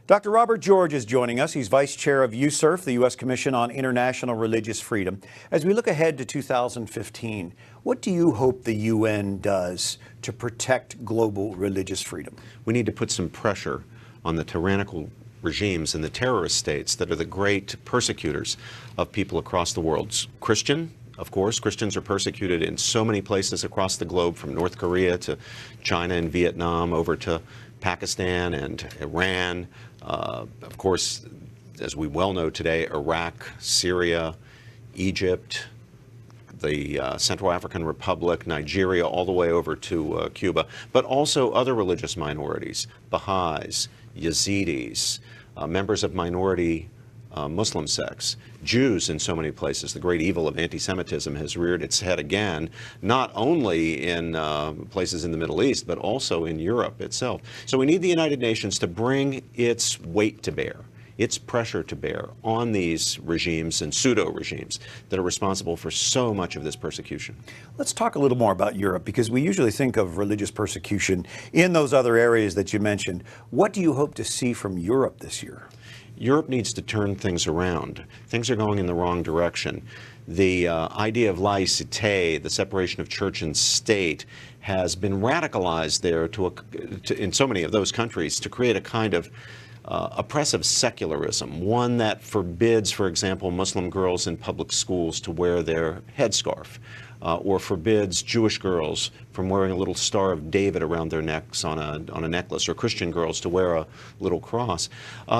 Dr. Robert George is joining us. He's Vice Chair of USCIRF, the U.S. Commission on International Religious Freedom. As we look ahead to 2015, what do you hope the UN does to protect global religious freedom? We need to put some pressure on the tyrannical regimes and the terrorist states that are the great persecutors of people across the world. Christian, of course, Christians are persecuted in so many places across the globe, from North Korea to China and Vietnam, over to Pakistan and Iran. Of course, as we well know today, Iraq, Syria, Egypt, the Central African Republic, Nigeria, all the way over to Cuba, but also other religious minorities, Baha'is, Yazidis, members of minority Muslim sects, Jews in so many places. The great evil of anti-Semitism has reared its head again, not only in places in the Middle East, but also in Europe itself. So we need the United Nations to bring its weight to bear, its pressure to bear on these regimes and pseudo-regimes that are responsible for so much of this persecution. Let's talk a little more about Europe, because we usually think of religious persecution in those other areas that you mentioned. What do you hope to see from Europe this year? Europe needs to turn things around. Things are going in the wrong direction. The idea of laïcité, the separation of church and state, has been radicalized there in so many of those countries to create a kind of oppressive secularism, one that forbids, for example, Muslim girls in public schools to wear their headscarf, or forbids Jewish girls from wearing a little Star of David around their necks on a necklace, or Christian girls to wear a little cross.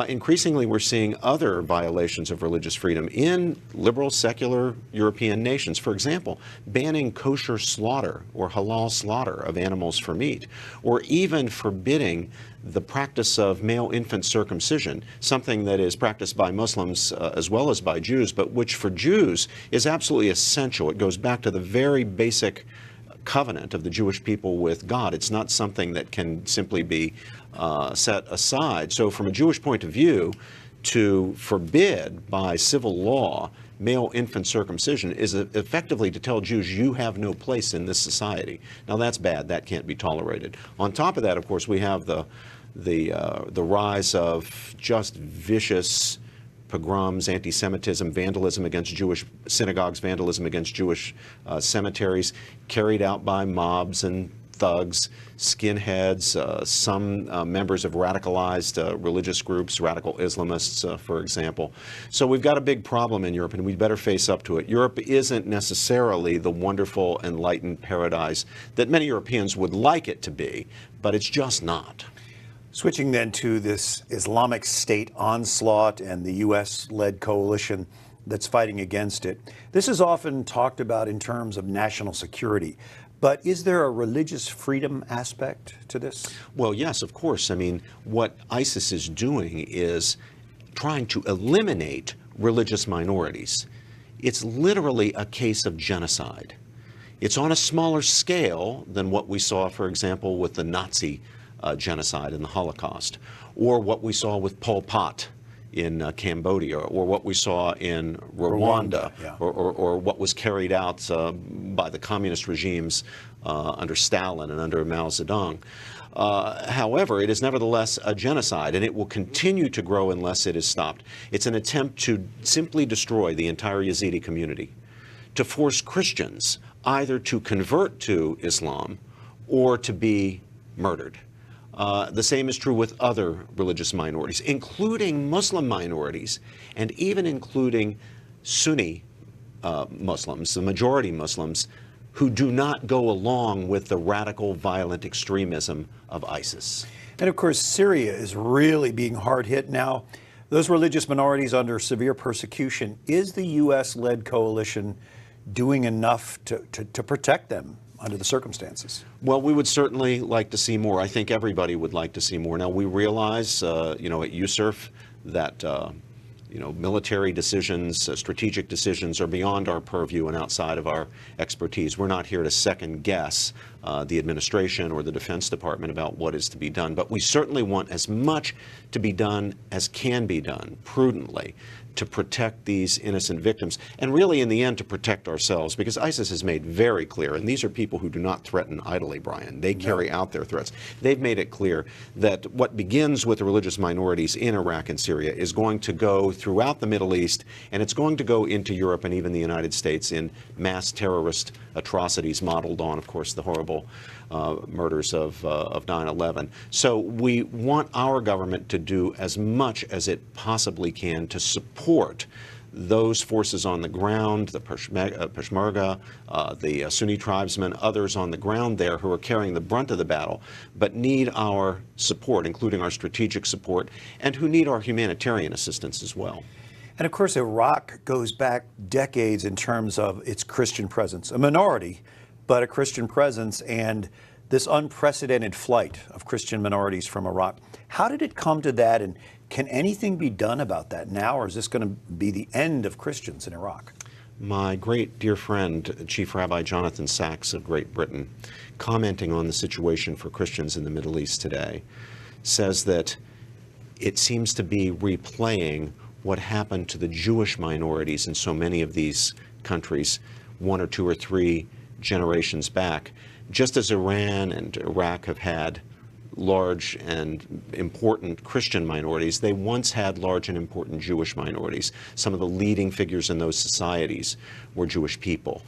Increasingly, we're seeing other violations of religious freedom in liberal, secular European nations. For example, banning kosher slaughter or halal slaughter of animals for meat, or even forbidding the practice of male infant circumcision, something that is practiced by Muslims as well as by Jews, but which for Jews is absolutely essential. It goes back to the very basic covenant of the Jewish people with God. It's not something that can simply be set aside. So from a Jewish point of view, to forbid by civil law male infant circumcision is effectively to tell Jews, you have no place in this society. Now that's bad. That can't be tolerated. On top of that, of course, we have the rise of just vicious pogroms, anti-Semitism, vandalism against Jewish synagogues, vandalism against Jewish cemeteries, carried out by mobs and thugs, skinheads, some members of radicalized religious groups, radical Islamists, for example. So we've got a big problem in Europe, and we'd better face up to it. Europe isn't necessarily the wonderful, enlightened paradise that many Europeans would like it to be, but it's just not. Switching then to this Islamic State onslaught and the U.S.-led coalition that's fighting against it. This is often talked about in terms of national security. But is there a religious freedom aspect to this? Well, yes, of course. I mean, what ISIS is doing is trying to eliminate religious minorities. It's literally a case of genocide. It's on a smaller scale than what we saw, for example, with the Nazi genocide in the Holocaust, or what we saw with Pol Pot in Cambodia, or what we saw in Rwanda, yeah. or what was carried out by the communist regimes under Stalin and under Mao Zedong. However, it is nevertheless a genocide, and it will continue to grow unless it is stopped. It's an attempt to simply destroy the entire Yazidi community, to force Christians either to convert to Islam or to be murdered. The same is true with other religious minorities, including Muslim minorities, and even including Sunni Muslims, the majority Muslims, who do not go along with the radical, violent extremism of ISIS. And of course, Syria is really being hard hit now. Those religious minorities under severe persecution. Is the U.S.-led coalition doing enough to protect them under the circumstances? Well, we would certainly like to see more. I think everybody would like to see more. Now, we realize, at USCIRF that, military decisions, strategic decisions are beyond our purview and outside of our expertise. We're not here to second guess the administration or the Defense Department about what is to be done, but we certainly want as much to be done as can be done prudently to protect these innocent victims, and really in the end to protect ourselves, because ISIS has made very clear, and these are people who do not threaten idly, Brian. They carry out their threats. They've made it clear that what begins with the religious minorities in Iraq and Syria is going to go throughout the Middle East, and it's going to go into Europe and even the United States in mass terrorist atrocities modeled on, of course, the horrible murders of 9/11. So we want our government to do as much as it possibly can to support those forces on the ground, the Peshmerga, the Sunni tribesmen, others on the ground there who are carrying the brunt of the battle, but need our support, including our strategic support, and who need our humanitarian assistance as well. And of course, Iraq goes back decades in terms of its Christian presence, a minority, but a Christian presence, and this unprecedented flight of Christian minorities from Iraq. How did it come to that, and can anything be done about that now, or is this going to be the end of Christians in Iraq? My great dear friend, Chief Rabbi Jonathan Sacks of Great Britain, commenting on the situation for Christians in the Middle East today, says that it seems to be replaying what happened to the Jewish minorities in so many of these countries 1 or 2 or 3 generations back. Just as Iran and Iraq have had large and important Christian minorities, they once had large and important Jewish minorities. Some of the leading figures in those societies were Jewish people.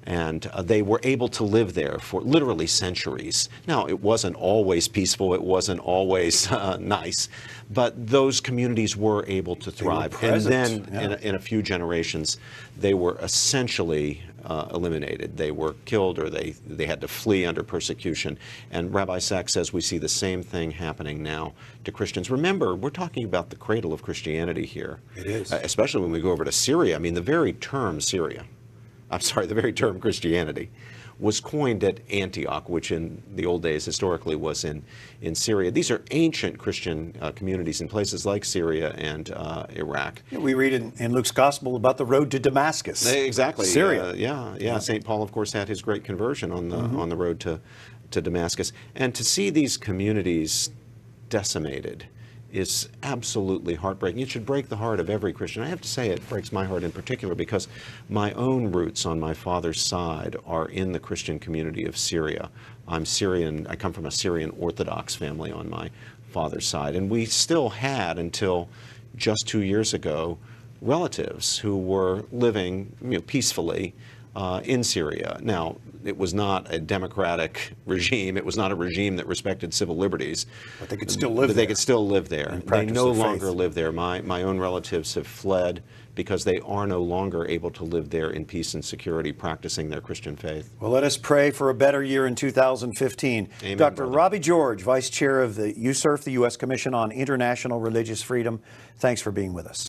And they were able to live there for literally centuries. Now, it wasn't always peaceful, it wasn't always nice, but those communities were able to thrive. And then in a few generations, they were essentially eliminated. They were killed, or they had to flee under persecution. And Rabbi Sacks says we see the same thing happening now to Christians. Remember, we're talking about the cradle of Christianity here. It is. Especially when we go over to Syria. I mean, the very term Christianity was coined at Antioch, which in the old days historically was in Syria. These are ancient Christian communities in places like Syria and Iraq. Yeah, we read in Luke's Gospel about the road to Damascus. Exactly. Syria. Yeah. St. Paul, of course, had his great conversion on the road to Damascus. And to see these communities decimated is absolutely heartbreaking. It should break the heart of every Christian. I have to say it breaks my heart in particular because my own roots on my father's side are in the Christian community of Syria. I'm Syrian. I come from a Syrian Orthodox family on my father's side. And we still had, until just 2 years ago, relatives who were living peacefully in Syria. Now, it was not a democratic regime. It was not a regime that respected civil liberties. But they could still live there. They could still live there. They no longer faith. live there. My own relatives have fled because they are no longer able to live there in peace and security, practicing their Christian faith. Well, let us pray for a better year in 2015. Amen, Dr. brother. Robbie George, Vice Chair of the USCIRF, the U.S. Commission on International Religious Freedom, thanks for being with us.